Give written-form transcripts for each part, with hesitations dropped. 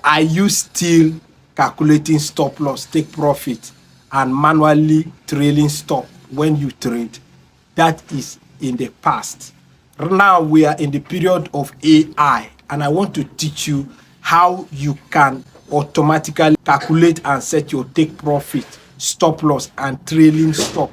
Are you still calculating stop loss, take profit, and manually trailing stop when you trade? That is in the past. Now we are in the period of AI, and I want to teach you how you can automatically calculate and set your take profit, stop loss, and trailing stop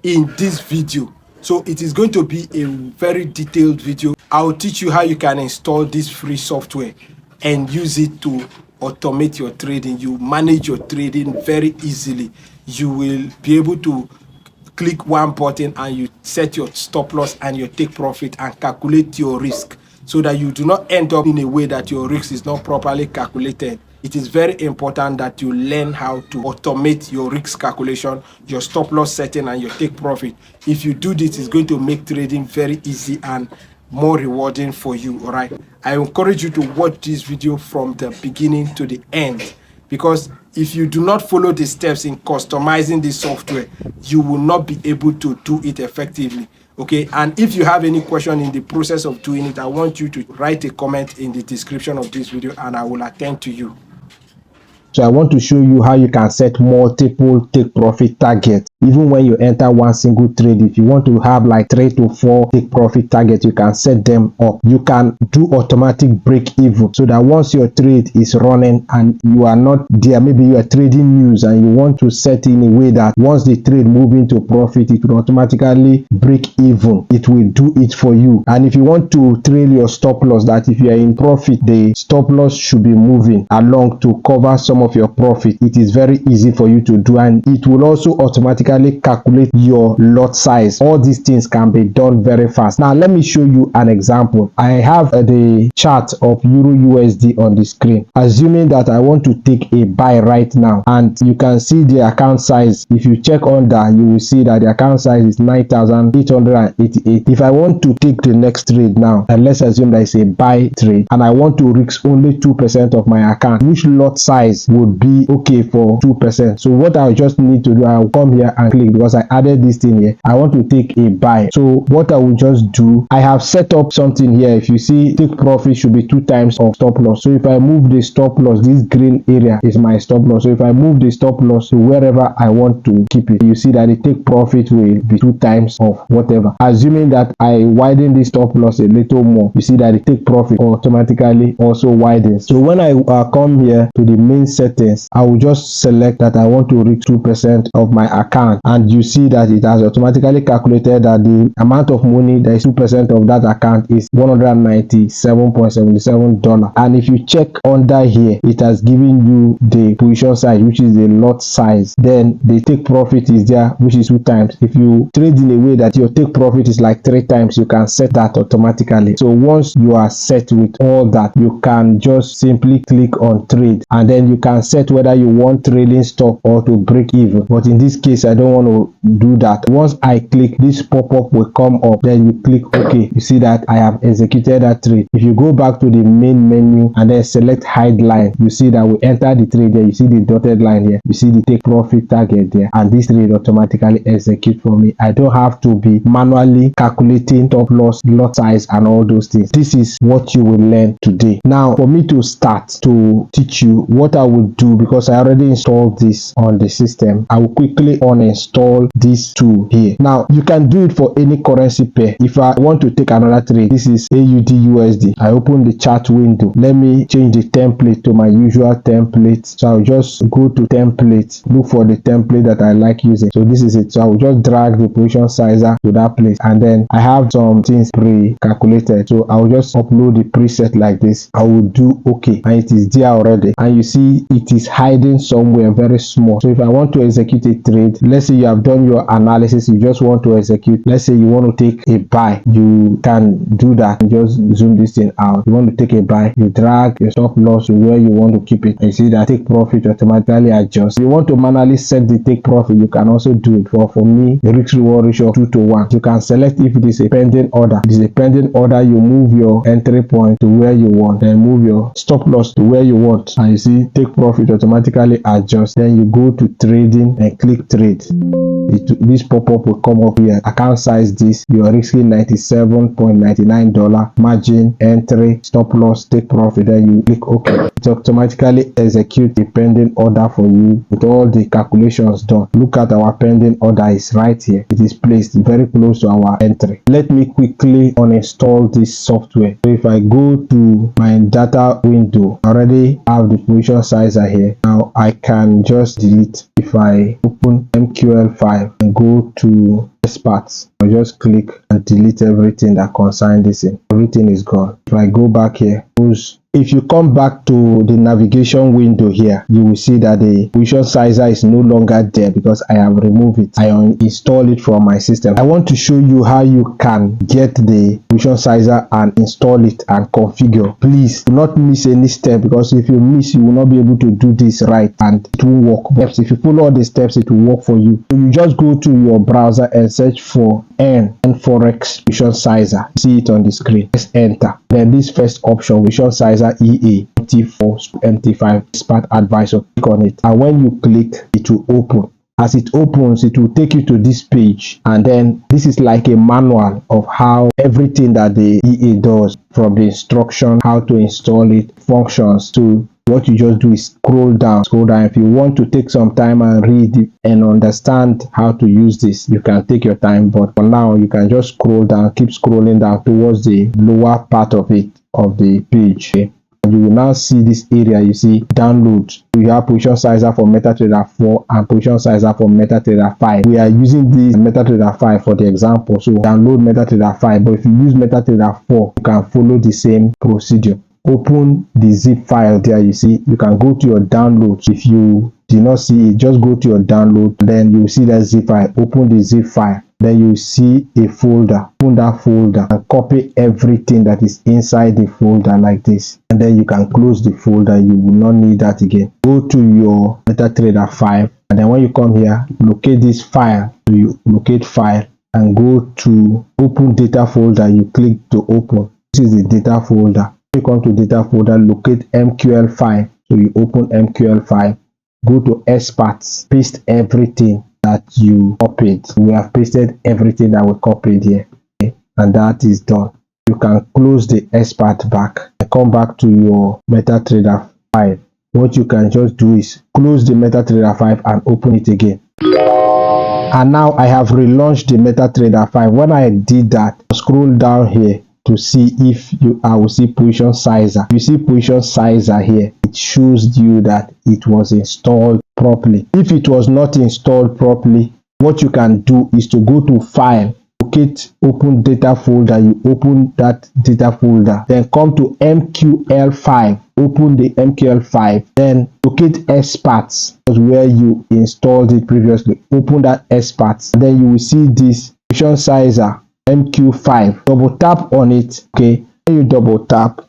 in this video. So it is going to be a very detailed video. I will teach you how you can install this free software and use it to automate your trading. You manage your trading very easily. You will be able to click one button and you set your stop loss and your take profit and calculate your risk, so that you do not end up in a way that your risk is not properly calculated. It is very important that you learn how to automate your risk calculation, your stop loss setting, and your take profit. If you do this, it's going to make trading very easy and more rewarding for you. All right, I encourage you to watch this video from the beginning to the end, because if you do not follow the steps in customizing this software, you will not be able to do it effectively. Okay, and if you have any question in the process of doing it, I want you to write a comment in the description of this video and I will attend to you. So I want to show you how you can set multiple take profit targets. Even when you enter one single trade, if you want to have like 3 to 4 take profit targets, you can set them up. You can do automatic break even, so that once your trade is running and you are not there, maybe you are trading news and you want to set in a way that once the trade move into profit, it will automatically break even. It will do it for you. And if you want to trail your stop loss, that if you are in profit, the stop loss should be moving along to cover some of your profit, it is very easy for you to do, and it will also automatically calculate your lot size. All these things can be done very fast. Now let me show you an example. I have the chart of Euro USD on the screen. Assuming that I want to take a buy right now, and you can see the account size. If you check under, you will see that the account size is 9,888. If I want to take the next trade now, and let's assume that it's a buy trade, and I want to risk only 2% of my account, which lot size would be okay for 2%? So what I just need to do, I'll come here and click, because I added this thing here. I want to take a buy. So what I will just do, I have set up something here. If you see, take profit should be 2 times of stop loss. So if I move the stop loss, this green area is my stop loss. So if I move the stop loss to wherever I want to keep it, you see that the take profit will be 2 times of whatever. Assuming that I widen the stop loss a little more, you see that the take profit automatically also widens. So when I come here to the main settings, I will just select that I want to reach 2% of my account, and you see that it has automatically calculated that the amount of money that is 2% of that account is $197.77. And if you check under here, it has given you the position size, which is the lot size. Then the take profit is there, which is 2 times. If you trade in a way that your take profit is like 3 times, you can set that automatically. So once you are set with all that, you can just simply click on trade, and then you can set whether you want trailing stop or to break even. But in this case, I don't want to do that. Once I click, this pop-up will come up, then you click OK. You see that I have executed that trade. If you go back to the main menu and then select hide line, you see that we enter the trade there. You see the dotted line here, you see the take profit target there, and this trade automatically execute for me. I don't have to be manually calculating stop loss, lot size, and all those things. This is what you will learn today. Now for me to start to teach you what I would do, because I already installed this on the system, I will quickly uninstall this tool here. Now you can do it for any currency pair. If I want to take another trade, this is AUD USD. I open the chart window. Let me change the template to my usual template. So I'll just go to template, look for the template that I like using. So this is it. So I will just drag the position sizer to that place, and then I have some things pre-calculated. So I will just upload the preset like this. I will do OK, and it is there already. And you see it is hiding somewhere very small. So if I want to execute a trade, let's say you have done your analysis, you just want to execute, let's say you want to take a buy, you can do that. Just zoom this thing out. You want to take a buy, you drag your stop loss to where you want to keep it, and you see that take profit automatically adjusts. If you want to manually set the take profit, you can also do it. For me, the risk reward ratio of 2 to 1. You can select if it is a pending order. If it is a pending order, you move your entry point to where you want, then move your stop loss to where you want, and you see take profit automatically adjusts. Then you go to trading and click trade. This pop-up will come up here. Account size this, you are risking $97.99, margin, entry, stop loss, take profit, then you click OK. it automatically execute a pending order for you with all the calculations done. Look at our pending order is right here. It is placed very close to our entry. Let me quickly uninstall this software. So if I go to my data window, I already have the position sizer here. Now I can just delete. If I open MQL5 and go to experts, I just click and delete everything that concerns this thing. Everything is gone. If I go back here, if you come back to the navigation window here, you will see that the position sizer is no longer there because I have removed it. I uninstall it from my system. I want to show you how you can get the position sizer and install it and configure. Please do not miss any step, because if you miss, you will not be able to do this right and it will work. But if you follow all the steps, it will work for you. So you just go to your browser and search for forex position sizer. See it on the screen. Press enter. Then this first option, position sizer EA MT4 MT5 expert advisor, click on it, and when you click, it will open. As it opens, it will take you to this page, and then this is like a manual of how everything that the EA does, from the instruction, how to install it, functions. To what you just do is scroll down. If you want to take some time and read it and understand how to use this, you can take your time, but for now you can just scroll down, keep scrolling down towards the lower part of it, of the page. Okay? And you will now see this area. You see download. You have position sizer for MetaTrader 4 and position sizer for MetaTrader 5. We are using this MetaTrader 5 for the example, so download MetaTrader 5. But if you use MetaTrader 4, you can follow the same procedure. Open the zip file there. You see, you can go to your downloads. If you do not see it, just go to your download, then you will see that zip file. Open the zip file, then you see a folder. Open that folder and copy everything that is inside the folder like this, and then you can close the folder. You will not need that again. Go to your MetaTrader 5, and then when you come here, locate this file. So you locate file and go to open data folder. You click to open. This is the data folder. You come to data folder, locate MQL5. So you open MQL5, go to experts, paste everything that you copied. We have pasted everything that we copied here, okay? And that is done. You can close the expert back and come back to your MetaTrader 5. What you can just do is close the MetaTrader 5 and open it again. And now I have relaunched the MetaTrader 5. When I did that, scroll down here to see if I will see position sizer. You see position sizer here. It shows you that it was installed properly. If it was not installed properly, what you can do is to go to file, locate open data folder. You open that data folder, then come to MQL5. Open the MQL5, then locate experts, where you installed it previously. Open that experts, and then you will see this position sizer MQ5. Double tap on it. Okay, when you double tap,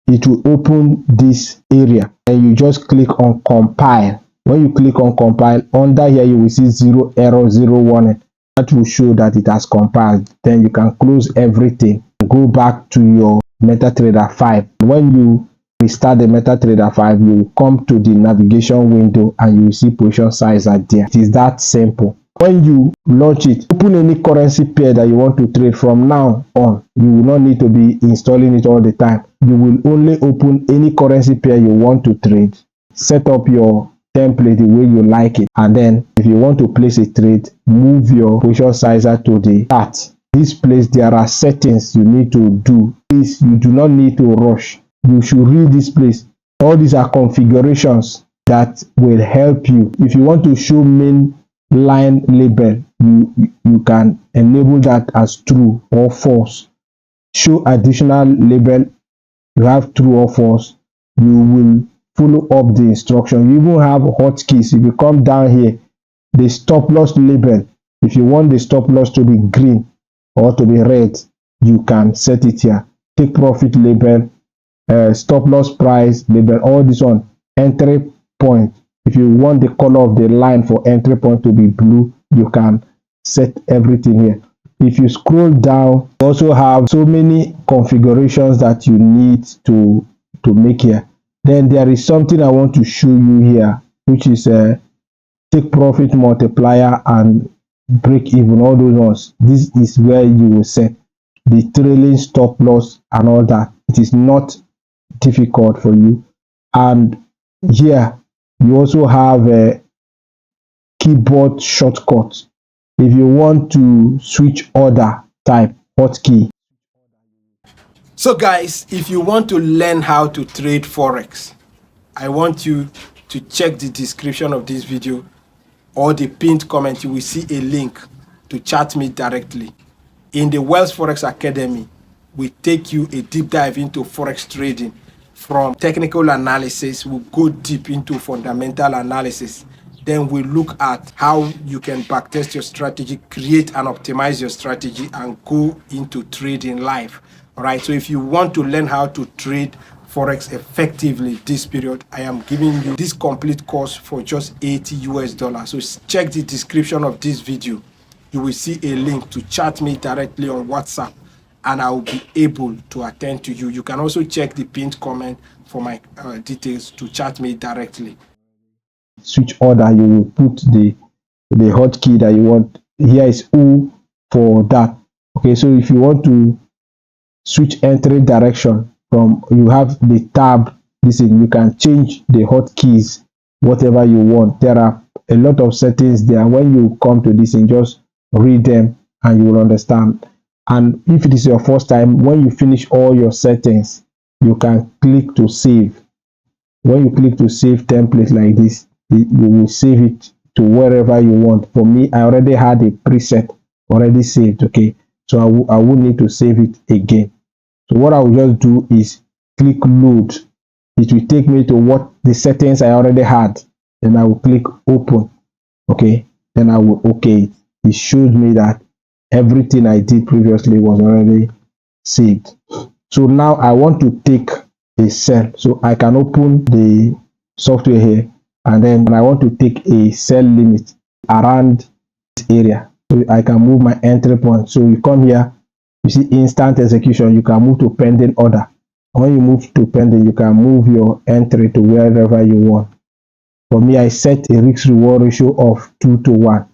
it will open this area, and you just click on compile. When you click on compile, under here you will see 0 error 0 warning. That will show that it has compiled. Then you can close everything, go back to your MetaTrader 5. When you restart the MetaTrader 5, you will come to the navigation window and you will see position sizer there. It is that simple. When you launch it, open any currency pair that you want to trade. From now on, you will not need to be installing it all the time. You will only open any currency pair you want to trade, set up your template the way you like it, and then if you want to place a trade, move your position sizer to the chart. This place, there are settings you need to do. Please, you do not need to rush. You should read this place. All these are configurations that will help you. If you want to show main line label, you can enable that as true or false. Show additional label, you have true or false. You will follow up the instruction. You even have hotkeys. If you come down here, the stop loss label, if you want the stop loss to be green or to be red, you can set it here. Take profit label, stop loss price label, all this one. Entry point, if you want the color of the line for entry point to be blue, you can set everything here. If you scroll down, you also have so many configurations that you need to make here. Then there is something I want to show you here, which is take profit multiplier and break even, all those ones. This is where you will set the trailing stop loss and all that. It is not difficult for you. And here you also have a keyboard shortcut. If you want to switch order, type hotkey. So guys, if you want to learn how to trade forex, I want you to check the description of this video or the pinned comment. You will see a link to chat me directly. In the Wells Forex Academy, we take you a deep dive into forex trading. From technical analysis, we'll go deep into fundamental analysis. Then we look at how you can backtest your strategy, create and optimize your strategy, and go into trading live. All right, so if you want to learn how to trade forex effectively this period, I am giving you this complete course for just $80. So check the description of this video. You will see a link to chat me directly on WhatsApp, and I will be able to attend to you. You can also check the pinned comment for my details to chat me directly. Switch order, you will put the hotkey that you want. Here is O for that. Okay, so if you want to switch entry direction, from you have the tab, this is, you can change the hotkeys whatever you want. There are a lot of settings there. When you come to this and just read them and you will understand. And if it is your first time, when you finish all your settings, you can click to save. When you click to save template like this, you will save it to wherever you want. For me, I already had a preset already saved. Okay, so I won't need to save it again. So what I will just do is click load. It will take me to what the settings I already had. Then I will click open. Okay, then I will okay it. It shows me that everything I did previously was already saved. So now I want to take a sell. So I can open the software here, and then I want to take a sell limit around this area. So I can move my entry point. So you come here, you see instant execution. You can move to pending order. When you move to pending, you can move your entry to wherever you want. For me, I set a risk reward ratio of 2:1.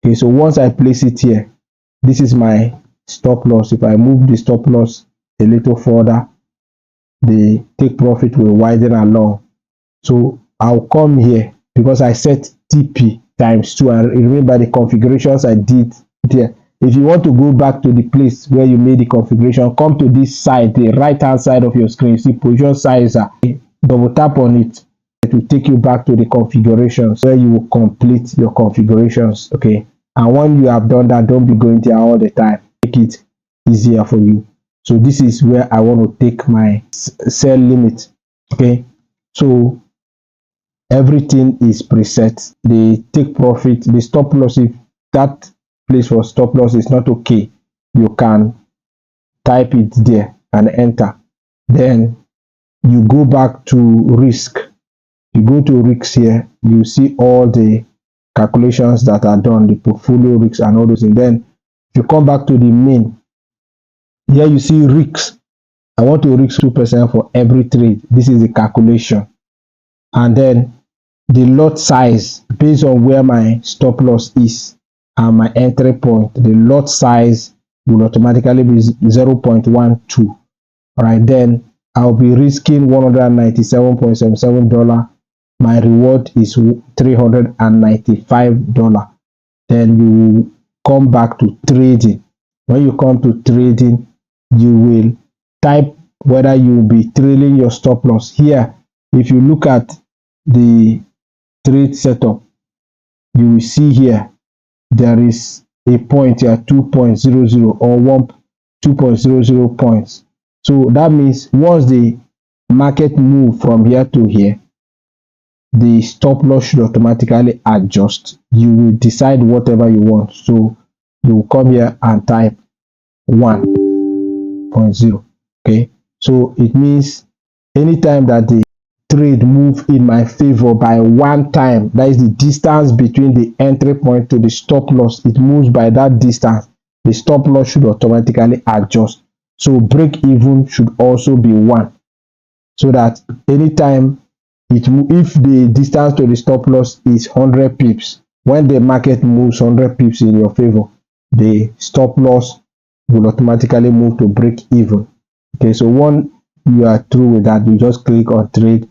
Okay, so once I place it here, this is my stop loss. If I move the stop loss a little further, the take profit will widen along. So I'll come here because I set TP times 2. And remember the configurations I did there. If you want to go back to the place where you made the configuration, come to this side, the right hand side of your screen. See position sizer. Double tap on it. It will take you back to the configurations where you will complete your configurations. Okay, and when you have done that, don't be going there all the time. Make it easier for you. So this is where I want to take my sell limit. Okay, so everything is preset. The take profit, the stop loss, if that place for stop loss is not okay, you can type it there and enter. Then you go back to risk. You go to risks here, you see all the calculations that are done, the portfolio risks and all those things. Then if you come back to the main, here you see risks. I want to risk 2% for every trade. This is the calculation. And then the lot size based on where my stop loss is and my entry point, the lot size will automatically be 0.12. All right, then I'll be risking $197.77. My reward is $395. Then you come back to trading. When you come to trading, you will type whether you will be trailing your stop loss. Here, if you look at the trade setup, you will see here there is a point here, 2.00 or 2.00 points. So that means once the market move from here to here, the stop loss should automatically adjust. You will decide whatever you want. So you will come here and type 1.0. Okay, so it means anytime that the trade move in my favor by 1 time, that is the distance between the entry point to the stop loss, it moves by that distance, the stop loss should automatically adjust. So break even should also be 1, so that anytime if the distance to the stop loss is 100 pips, when the market moves 100 pips in your favor, the stop loss will automatically move to break even. Okay, so when you are through with that, you just click on trade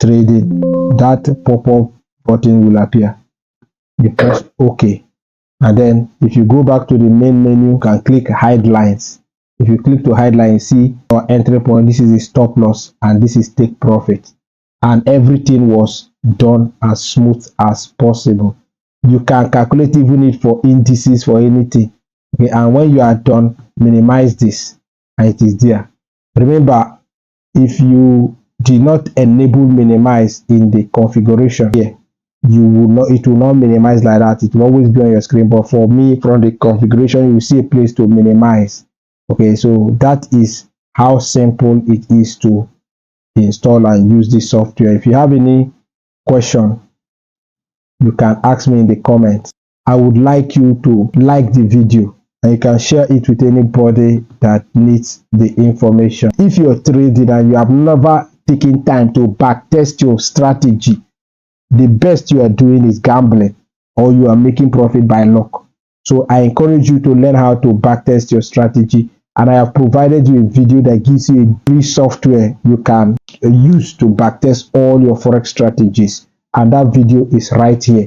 trading, that pop-up button will appear. You press OK, and then if you go back to the main menu, you can click hide lines. If you click to hide line, see your entry point. This is a stop loss and this is take profit, and everything was done as smooth as possible. You can calculate even it for indices, for anything. Okay, and when you are done, minimize this and it is there. Remember, if you did not enable minimize in the configuration here, it will not minimize like that. It will always be on your screen, but for me, from the configuration, you see a place to minimize. Okay, so that is how simple it is to install and use this software. If you have any question, you can ask me in the comments. I would like you to like the video, and you can share it with anybody that needs the information. If you're trading and you have never taken time to backtest your strategy, the best you are doing is gambling, or you are making profit by luck. So I encourage you to learn how to backtest your strategy, and I have provided you a video that gives you a free software you can use to backtest all your forex strategies, and that video is right here.